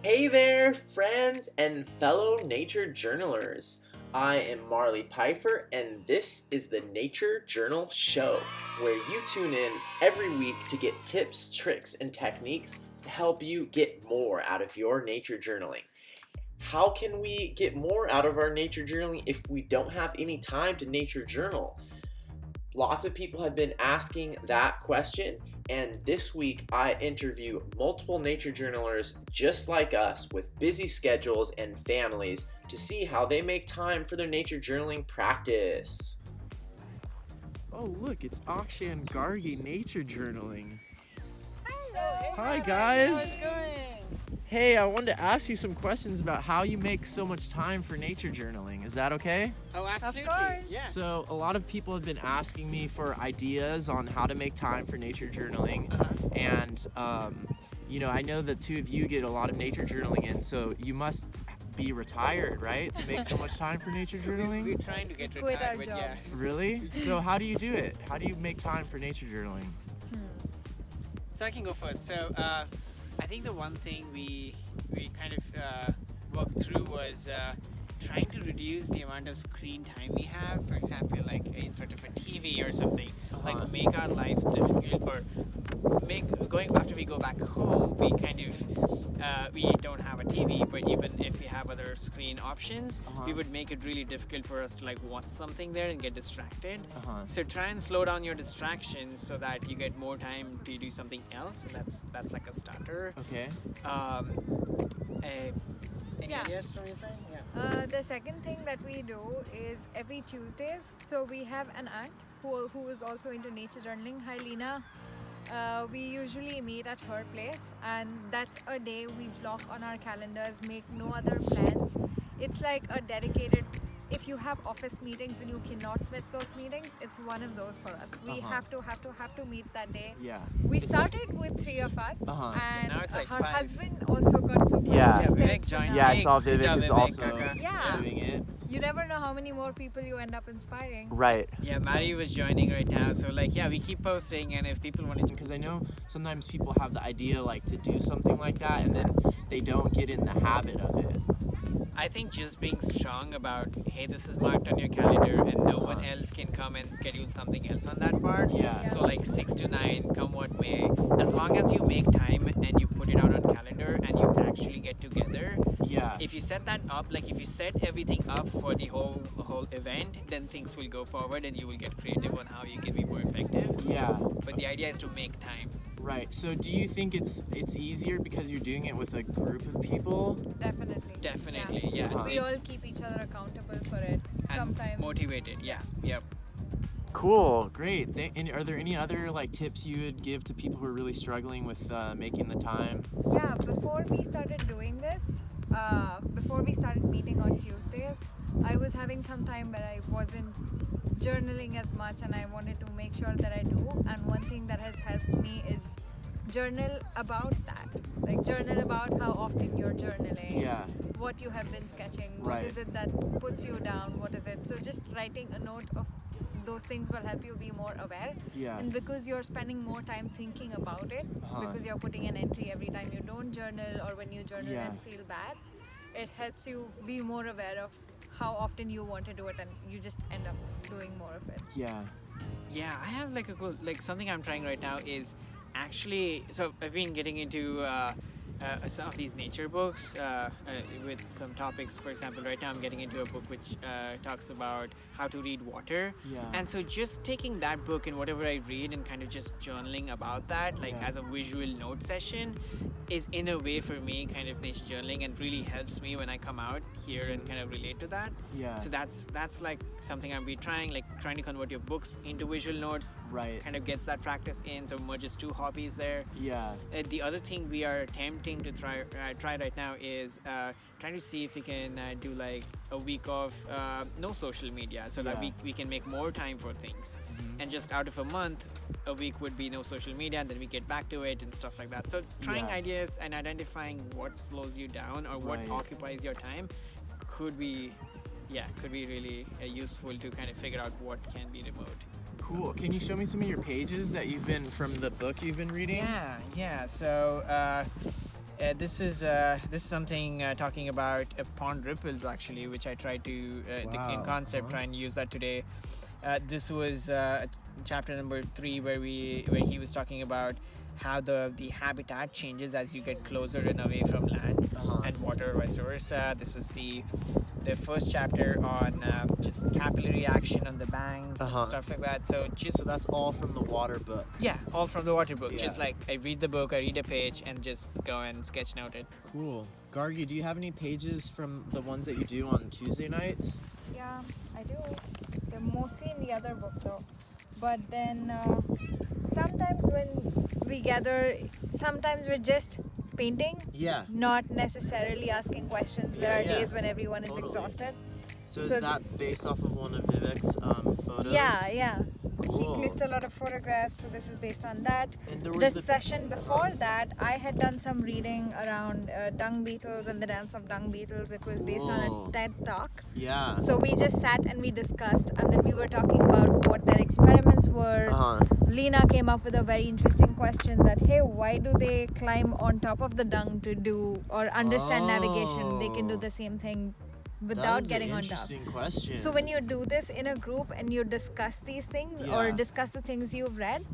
Hey there, friends and fellow nature journalers. I am Marley Pfeiffer, and this is the Nature Journal Show, where you tune in every week to get tips, tricks, and techniques to help you get more out of your nature journaling. How can we get more out of our nature journaling if we don't have any time to nature journal? Lots of people have been asking that question, and this week I interview multiple nature journalers just like us with busy schedules and families to see how they make time for their nature journaling practice. Oh, look, it's Akshay and Gargi Nature Journaling. Hello. Hi, guys. How's it going? Hey, I wanted to ask you some questions about how you make so much time for nature journaling. Is that okay? Oh, absolutely. course. Yeah. So, a lot of people have been asking me for ideas on how to make time for nature journaling. And, I know the two of you get a lot of nature journaling in, so you must be retired, right? To make so much time for nature journaling? We're trying to get Quit our retired, but yeah. jobs. Really? So, how do you do it? How do you make time for nature journaling? So I can go first. So I think the one thing we kind of worked through was trying to reduce the amount of screen time we have. For example, like in front of a TV or something, like make our lives difficult, or going after we go back home, we kind of we don't have a TV, but even if we have other screen options, we would make it really difficult for us to like watch something there and get distracted. So try and slow down your distractions so that you get more time to do something else. So that's like a starter. Okay. Any Yeah. ideas from your side? Yeah. The second thing that we do is every Tuesdays. So we have an aunt who is also into nature journaling. Hi, Lena. We usually meet at her place, and that's a day we block on our calendars, make no other plans. It's like a dedicated. If you have office meetings and you cannot miss those meetings, it's one of those for us. We have to meet that day. Yeah. We started with 3 of us, and Now it's like her 5. husband also got super Yeah. interested. Vivek joined. Yeah, I Vivek, saw good Vivek job, is Vivek, also Kaka. Yeah. doing it. You never know how many more people you end up inspiring. Right. Yeah, Maddie was joining right now, so we keep posting, and if people want to Because I know sometimes people have the idea like to do something like that and then they don't get in the habit of it. I think just being strong about, hey, this is marked on your calendar and no one else can come and schedule something else on that part. Yeah. So like 6 to 9, come what may, as long as you make time and you put it out on calendar and you actually get together. Yeah. If you set that up, like if you set everything up for the whole event, then things will go forward and you will get creative on how you can be more effective. Yeah. But the idea is to make time. Right. So do you think it's easier because you're doing it with a group of people? Definitely. Definitely, yeah. We all keep each other accountable for it. And Sometimes motivated, yeah. Yep. Cool. Great. And are there any other like tips you would give to people who are really struggling with making the time? Yeah, before we started doing this, before we started meeting on Tuesdays, I was having some time where I wasn't journaling as much, and I wanted to make sure that I do. And one thing that has helped me is journal about that. Like journal about how often you're journaling. Yeah. What you have been sketching. What is it that puts you down? What is it? So just writing a note of those things will help you be more aware. Yeah. And because you're spending more time thinking about it, because you're putting an entry every time you don't journal or when you journal and feel bad, it helps you be more aware of how often you want to do it, and you just end up doing more of it. Yeah. Yeah, I have like a cool, like something I'm trying right now is actually, so I've been getting into some of these nature books with some topics. For example, right now I'm getting into a book which talks about how to read water. Yeah. And so just taking that book and whatever I read and kind of just journaling about that, like as a visual note session, is in a way for me kind of nature journaling, and really helps me when I come out here and kind of relate to that. Yeah. So that's like something I've been trying to convert your books into visual notes. Right. Kind of gets that practice in, so merges two hobbies there. Yeah. The other thing we are attempting to try right now is trying to see if we can do like a week of no social media, so that we can make more time for things. And just out of a month, a week would be no social media, and then we get back to it and stuff like that. So trying ideas and identifying what slows you down or what occupies your time could be really useful to kind of figure out what can be removed. Cool. Can you show me some of your pages that you've been from the book you've been reading? Yeah. So This is something talking about pond ripples actually, which I tried to in concept try and use that today. This was chapter number 3 where he was talking about how the habitat changes as you get closer and away from land and water, vice versa. This is the first chapter on just capillary action on the banks and stuff like that. So that's all from the water book. Yeah, all from the water book. Yeah. Just like I read the book, I read a page, and just go and sketch note it. Cool. Gargi, do you have any pages from the ones that you do on Tuesday nights? Yeah, I do. They're mostly in the other book though. But then sometimes when we gather, sometimes we're just painting, Yeah. not necessarily asking questions. There are Yeah, days when everyone is totally. exhausted. So is So- that based off of one of Vivek's photos? Yeah. Cool. He clicks a lot of photographs, so this is based on that. And there The was session before that, I had done some reading around dung beetles and the dance of dung beetles. It was based on Cool. a TED talk. Yeah. So we just sat and we discussed, and then we were talking about what their experiments were. Lena came up with a very interesting question that, hey, why do they climb on top of the dung to do or understand navigation? They can do Oh. the same thing That without was getting an on top. interesting question. So when you do this in a group and you discuss these things Yeah. or discuss the things you've read,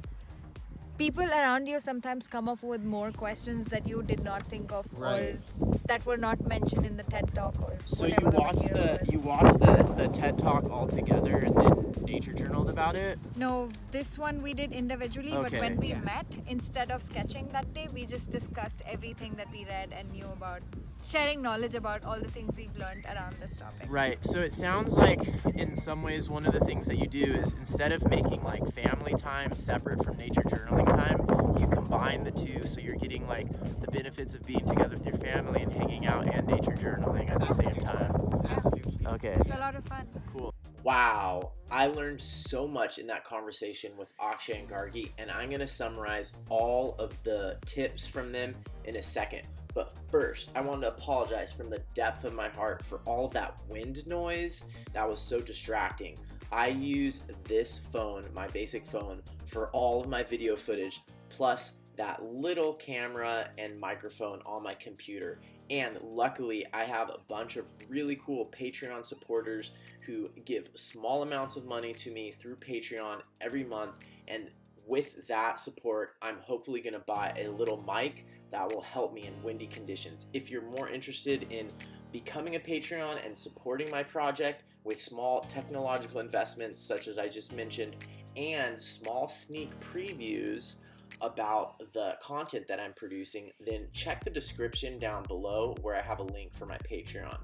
people around you sometimes come up with more questions that you did not think of Right. or that were not mentioned in the TED talk or So you whatever the watched material is. you watched the TED talk all together and then nature journaled about it? No, this one we did individually, but Okay. when we Yeah. met, instead of sketching that day, we just discussed everything that we read and knew about, sharing knowledge about all the things we've learned around this topic. Right. So it sounds like in some ways one of the things that you do is instead of making like family time separate from nature journaling time, you combine the two so you're getting like the benefits of being together with your family and hanging out and nature journaling at the same time. Absolutely. Okay. It's a lot of fun. Cool. Wow, I learned so much in that conversation with Akshay and Gargi, and I'm going to summarize all of the tips from them in a second. But first, I want to apologize from the depth of my heart for all of that wind noise that was so distracting. I use this phone, my basic phone, for all of my video footage, plus that little camera and microphone on my computer. And luckily, I have a bunch of really cool Patreon supporters who give small amounts of money to me through Patreon every month. And with that support, I'm hopefully going to buy a little mic that will help me in windy conditions. If you're more interested in becoming a Patreon and supporting my project with small technological investments such as I just mentioned, and small sneak previews about the content that I'm producing, then check the description down below where I have a link for my Patreon.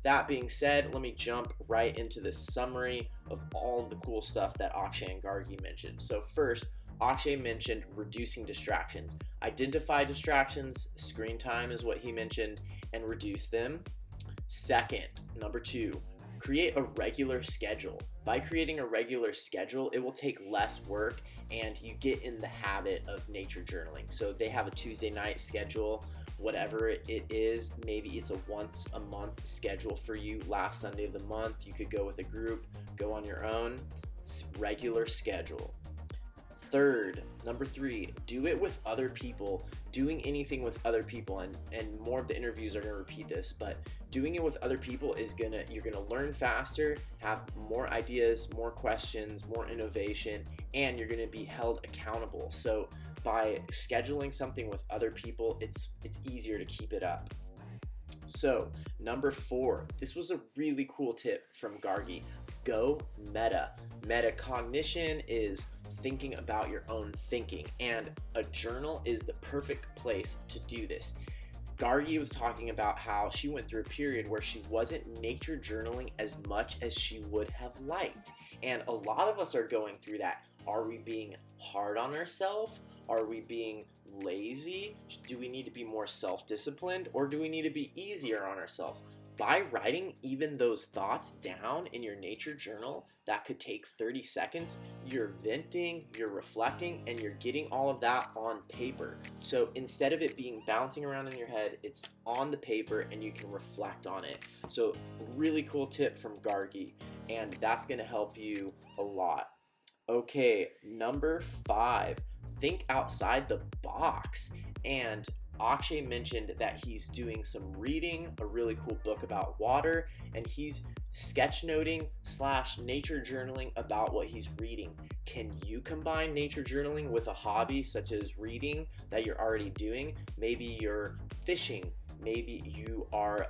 That being said, let me jump right into the summary of all of the cool stuff that Akshay and Gargi mentioned. So first, Akshay mentioned reducing distractions. Identify distractions, screen time is what he mentioned, and reduce them. Second, number 2, create a regular schedule. By creating a regular schedule, it will take less work and you get in the habit of nature journaling. So they have a Tuesday night schedule, whatever it is. Maybe it's a once a month schedule for you. Last Sunday of the month, you could go with a group, go on your own. Regular schedule. Third, number 3, do it with other people. Doing anything with other people, and more of the interviews are going to repeat this, but doing it with other people is you're gonna learn faster, have more ideas, more questions, more innovation, and you're gonna be held accountable. So by scheduling something with other people, it's easier to keep it up. So number 4, this was a really cool tip from Gargi. Go meta. Metacognition is thinking about your own thinking, and a journal is the perfect place to do this. Gargi was talking about how she went through a period where she wasn't nature journaling as much as she would have liked. And a lot of us are going through that. Are we being hard on ourselves? Are we being lazy? Do we need to be more self-disciplined, or do we need to be easier on ourselves? By writing even those thoughts down in your nature journal, that could take 30 seconds, you're venting, you're reflecting, and you're getting all of that on paper. So instead of it being bouncing around in your head, it's on the paper and you can reflect on it. So really cool tip from Gargi, and that's gonna help you a lot. Okay, number 5, think outside the box. And Akshay mentioned that he's doing some reading, a really cool book about water, and he's sketchnoting / nature journaling about what he's reading. Can you combine nature journaling with a hobby such as reading that you're already doing? Maybe you're fishing, maybe you are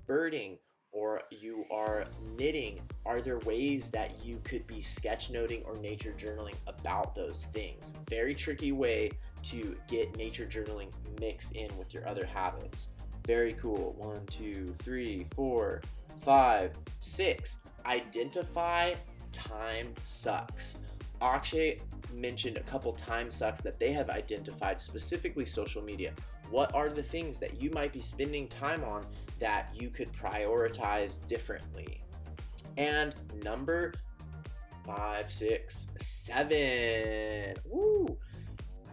birding, or you are knitting. Are there ways that you could be sketchnoting or nature journaling about those things? Very tricky way to get nature journaling mixed in with your other habits. Very cool. 1, 2, 3, 4, 5, 6. Identify time sucks. Akshay mentioned a couple time sucks that they have identified, specifically social media. What are the things that you might be spending time on that you could prioritize differently? And number 5, 6, 7. Woo!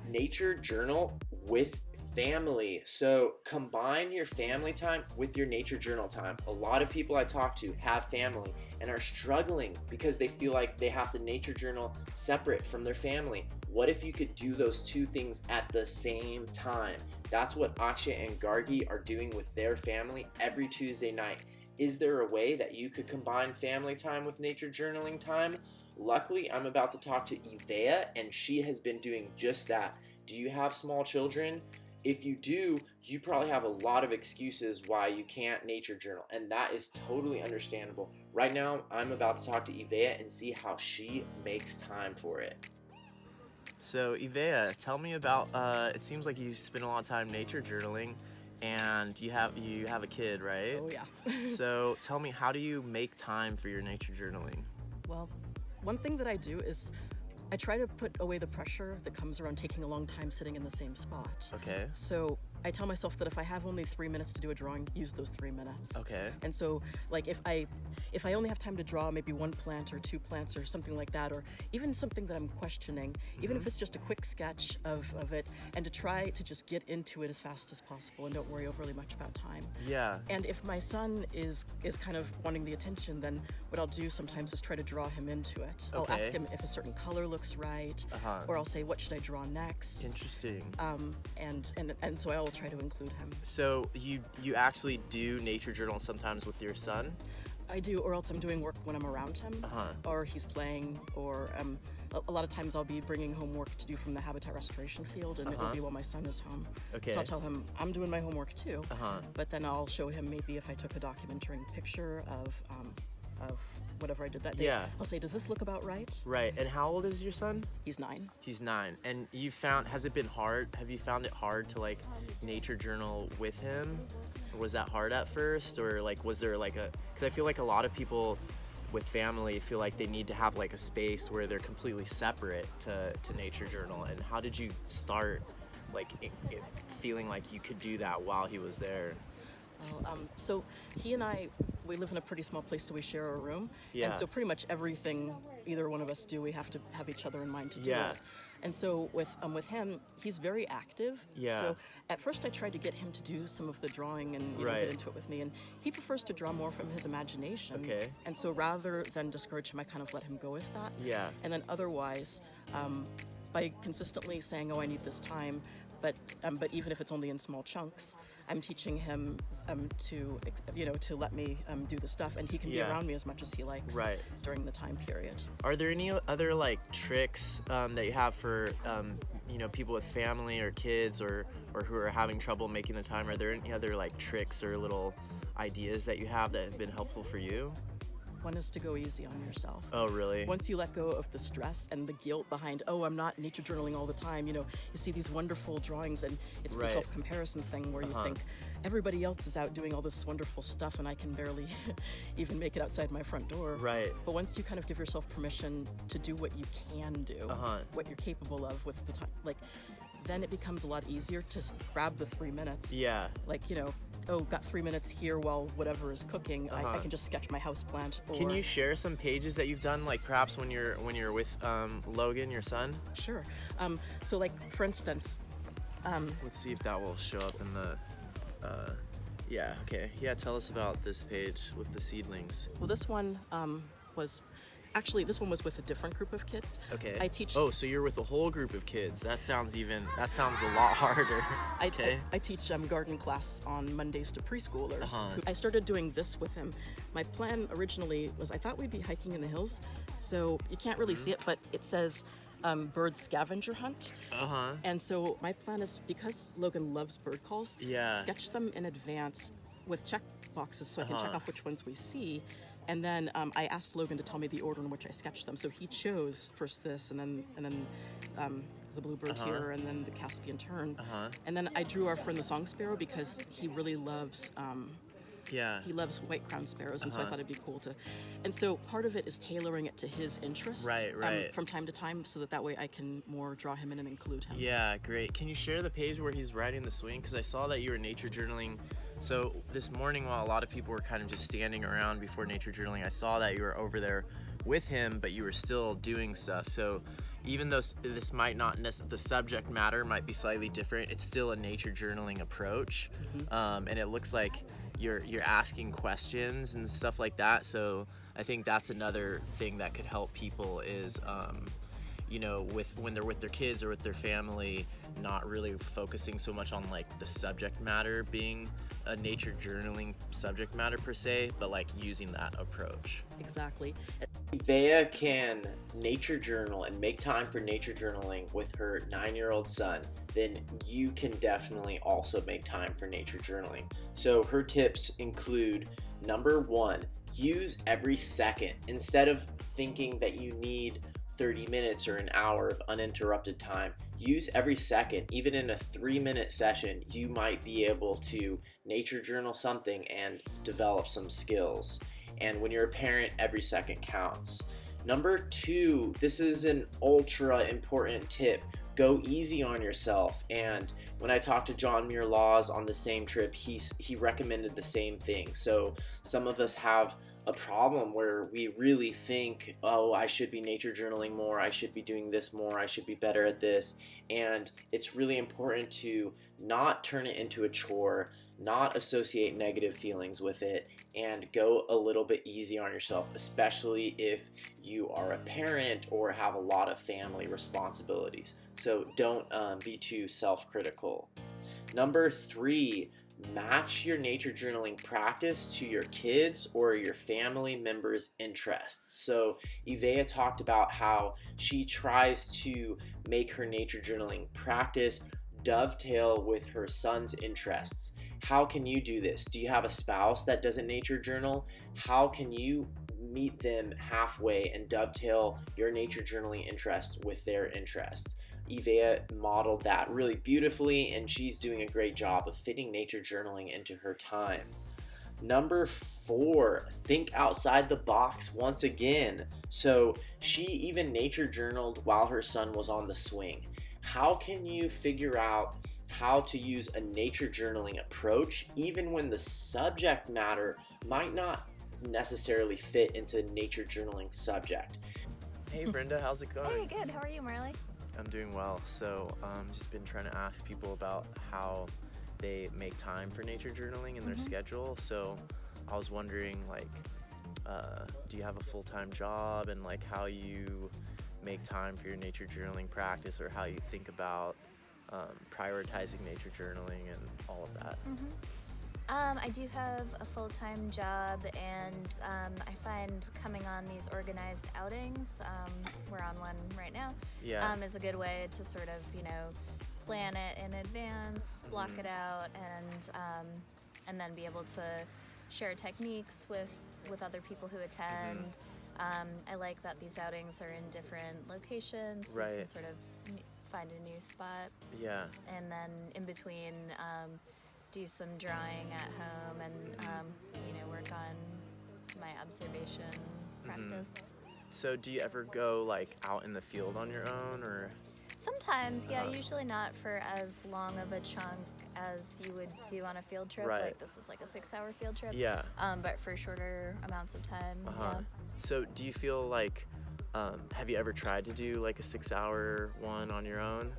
Nature journal with family. So combine your family time with your nature journal time. A lot of people I talk to have family and are struggling because they feel like they have to nature journal separate from their family. What if you could do those two things at the same time? That's what Akshay and Gargi are doing with their family every Tuesday night. Is there a way that you could combine family time with nature journaling time? Luckily, I'm about to talk to Ivea, and she has been doing just that. Do you have small children? If you do, you probably have a lot of excuses why you can't nature journal, and that is totally understandable. Right now, I'm about to talk to Ivea and see how she makes time for it. So Ivea, tell me about, it seems like you spend a lot of time nature journaling, and you have a kid, right? Oh yeah. So tell me, how do you make time for your nature journaling? Well, one thing that I do is I try to put away the pressure that comes around taking a long time sitting in the same spot. Okay. So I tell myself that if I have only 3 minutes to do a drawing, use those 3 minutes. Okay. And so, like, if I only have time to draw maybe 1 plant or 2 plants or something like that, or even something that I'm questioning, even if it's just a quick sketch of it, and to try to just get into it as fast as possible and don't worry overly much about time. Yeah. And if my son is kind of wanting the attention, then what I'll do sometimes is try to draw him into it. I'll ask him if a certain color looks right, or I'll say, what should I draw next? Interesting. And so I'll try to include him. So you actually do nature journal sometimes with your son? I do, or else I'm doing work when I'm around him, or he's playing, or a lot of times I'll be bringing homework to do from the habitat restoration field, and it will be while my son is home. Okay. So I'll tell him I'm doing my homework too, but then I'll show him maybe if I took a documentary picture of whatever I did that day. Yeah. I'll say, does this look about right? Right. And how old is your son? He's 9. He's 9. And has it been hard? Have you found it hard to like nature journal with him? Or was that hard at first? Or like, was there like because I feel like a lot of people with family feel like they need to have like a space where they're completely separate to nature journal. And how did you start like feeling like you could do that while he was there? Well, so he and I, we live in a pretty small place, so we share a room. Yeah. And so pretty much everything either one of us do, we have to have each other in mind to do Yeah. it. And so with him, he's very active. Yeah. So at first I tried to get him to do some of the drawing and Right. get into it with me. And he prefers to draw more from his imagination. Okay. And so rather than discourage him, I kind of let him go with that. Yeah. And then otherwise, by consistently saying, oh, I need this time, but even if it's only in small chunks, I'm teaching him to let me do the stuff, and he can be Yeah. around me as much as he likes Right. during the time period. Are there any other like tricks that you have for people with family or kids or who are having trouble making the time? Are there any other like tricks or little ideas that you have that have been helpful for you? One is to go easy on yourself. Oh, really? Once you let go of the stress and the guilt behind, oh, I'm not nature journaling all the time, you see these wonderful drawings, and it's Right. the self-comparison thing where you think everybody else is out doing all this wonderful stuff and I can barely even make it outside my front door. Right. But once you kind of give yourself permission to do what you can do, what you're capable of with the time, like, then it becomes a lot easier to grab the 3 minutes. Yeah. Like, oh, got 3 minutes here while whatever is cooking. I can just sketch my houseplant. Can you share some pages that you've done, like perhaps when you're with Logan, your son? Sure. So, like, for instance, Let's see if that will show up in the. Tell us about this page with the seedlings. well, this one was Actually, this one was with a different group of kids. Okay. I teach. Oh, so you're with a whole group of kids. That sounds a lot harder. Okay. I teach garden class on Mondays to preschoolers. Uh-huh. I started doing this with him. My plan originally was I thought we'd be hiking in the hills, so you can't really see it, but it says bird scavenger hunt. Uh-huh. And so my plan is, because Logan loves bird calls, Yeah. sketch them in advance with check boxes so I can check off which ones we see. And then I asked Logan to tell me the order in which I sketched them. So he chose first this, and then the bluebird here, and then the Caspian tern. And then I drew our friend the song sparrow because he really loves Yeah. he loves white-crowned sparrows, and so I thought it'd be cool to. And so part of it is tailoring it to his interests, Right. from time to time, so that way I can more draw him in and include him. Yeah, great. Can you share the page where he's riding the swing? Because I saw that you were nature journaling. So this morning, while a lot of people were kind of just standing around before nature journaling, I saw that you were over there with him, but you were still doing stuff. So even though this might not the subject matter might be slightly different, it's still a nature journaling approach, and it looks like you're asking questions and stuff like that. So I think that's another thing that could help people is when they're with their kids or with their family, not really focusing so much on like the subject matter being a nature journaling subject matter per se, but like using that approach. Exactly. Evea can nature journal and make time for nature journaling with her 9-year-old son, then you can definitely also make time for nature journaling. So her tips include, number 1, use every second. Instead of thinking that you need 30 minutes or an hour of uninterrupted time, use every second. Even in a 3-minute session, you might be able to nature journal something and develop some skills. And when you're a parent, every second counts. Number 2, this is an ultra important tip. Go easy on yourself. And when I talked to John Muir Laws on the same trip, he recommended the same thing. So some of us have a problem where we really think, oh, I should be nature journaling more, I should be doing this more, I should be better at this. And it's really important to not turn it into a chore, not associate negative feelings with it, and go a little bit easy on yourself, especially if you are a parent or have a lot of family responsibilities. So don't be too self-critical. Number 3, match your nature journaling practice to your kids or your family members' interests. So Evea talked about how she tries to make her nature journaling practice dovetail with her son's interests. How can you do this? Do you have a spouse that doesn't nature journal? How can you meet them halfway and dovetail your nature journaling interest with their interests? Evea modeled that really beautifully, and she's doing a great job of fitting nature journaling into her time. Number 4, think outside the box once again. So she even nature journaled while her son was on the swing. How can you figure out how to use a nature journaling approach even when the subject matter might not necessarily fit into nature journaling subject? Hey Brenda, how's it going? Hey, good. How are you, Marley? I'm doing well. So just been trying to ask people about how they make time for nature journaling in their schedule. So I was wondering, like, do you have a full-time job, and like how you make time for your nature journaling practice, or how you think about prioritizing nature journaling and all of that? I do have a full-time job, and I find coming on these organized outings, we're on one right now, is a good way to sort of, plan it in advance, block it out, and then be able to share techniques with other people who attend. I like that these outings are in different locations, so you can sort of find a new spot. And then in between, do some drawing at home and work on my observation practice. So do you ever go like out in the field on your own, or? Sometimes, usually not for as long of a chunk as you would do on a field trip. Like this is like a 6-hour field trip. But for shorter amounts of time. So do you feel like, have you ever tried to do like a 6-hour one on your own?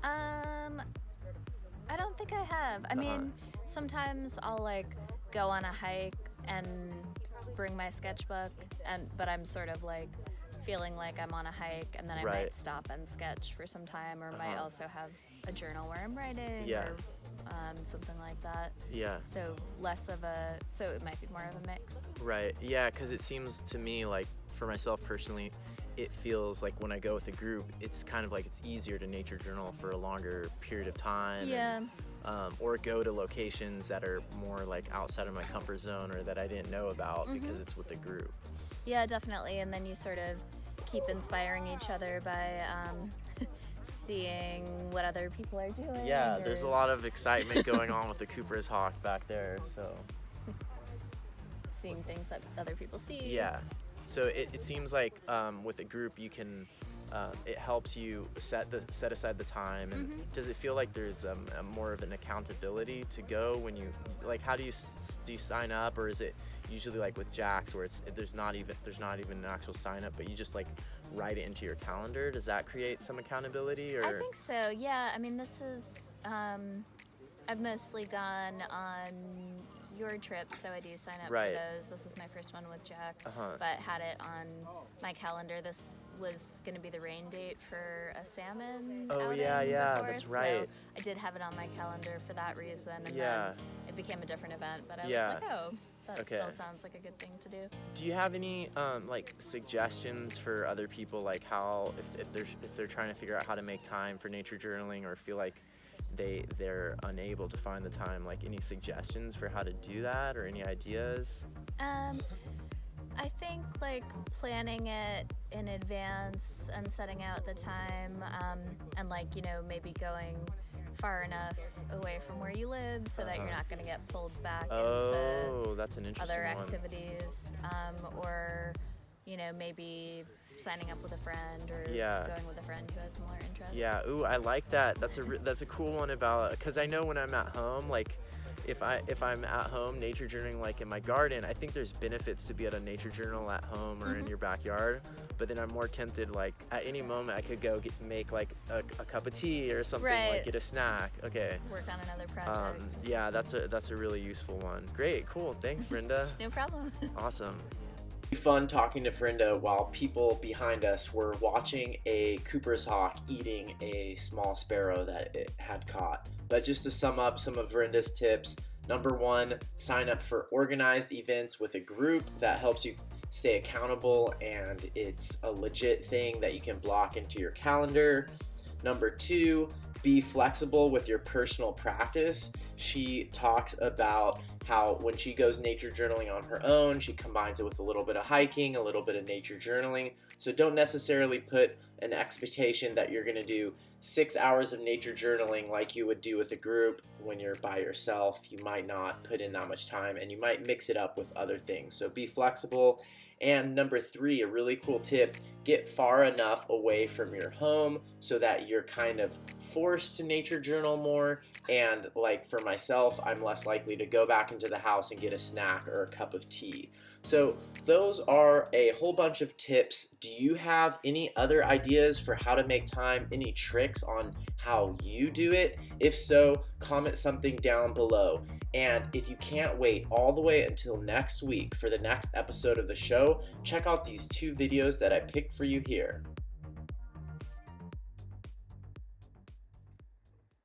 I don't think I have. I mean, sometimes I'll like go on a hike and bring my sketchbook, but I'm sort of like feeling like I'm on a hike, and then I might stop and sketch for some time, or might also have a journal where I'm writing, or something like that. Yeah. So so it might be more of a mix. Right. Yeah, because it seems to me like, for myself personally, it feels like when I go with a group, it's kind of like it's easier to nature journal for a longer period of time. Yeah. And, or go to locations that are more like outside of my comfort zone, or that I didn't know about because it's with a group. Yeah, definitely. And then you sort of keep inspiring each other by seeing what other people are doing. Yeah, there's a lot of excitement going on with the Cooper's Hawk back there, so. Seeing things that other people see. Yeah. So it seems like with a group you can, it helps you set aside the time. And does it feel like there's a more of an accountability to go when you, like, how do you sign up, or is it usually like with Jax where there's not even an actual sign up, but you just like write it into your calendar? Does that create some accountability? Or? I think so. Yeah. I mean, this is I've mostly gone on your trip, so I do sign up for those. This is my first one with Jack, but had it on my calendar. This was going to be the rain date for a salmon outing before, that's right. So I did have it on my calendar for that reason, and then it became a different event, but I was like, oh, that still sounds like a good thing to do. Do you have any like suggestions for other people, like how if they're trying to figure out how to make time for nature journaling, or feel like they're unable to find the time, like any suggestions for how to do that, or any ideas? I think like planning it in advance and setting out the time, and like, you know, maybe going far enough away from where you live so that you're not going to get pulled back into that's an interesting other one. activities, or, you know, maybe signing up with a friend, or going with a friend who has similar interests. Yeah, ooh, I like that. That's a cool one about, because I know when I'm at home, like if I'm at home nature journaling, like in my garden, I think there's benefits to be at a nature journal at home or in your backyard, but then I'm more tempted, like at any moment I could go make like a cup of tea or something, like get a snack. Okay. Work on another project. Yeah, that's a really useful one. Great, cool. Thanks, Brenda. No problem. Awesome. Fun talking to Brenda while people behind us were watching a Cooper's Hawk eating a small sparrow that it had caught. But just to sum up some of Brenda's tips, number 1, sign up for organized events with a group. That helps you stay accountable, and it's a legit thing that you can block into your calendar. Number 2, be flexible with your personal practice. She talks about how when she goes nature journaling on her own, she combines it with a little bit of hiking, a little bit of nature journaling. So don't necessarily put an expectation that you're going to do 6 hours of nature journaling like you would do with a group. When you're by yourself, you might not put in that much time, and you might mix it up with other things. So be flexible. And number 3, a really cool tip, get far enough away from your home so that you're kind of forced to nature journal more. And like for myself, I'm less likely to go back into the house and get a snack or a cup of tea. So those are a whole bunch of tips. Do you have any other ideas for how to make time? Any tricks on how you do it? If so, comment something down below. And if you can't wait all the way until next week for the next episode of the show, check out these 2 videos that I picked for you here.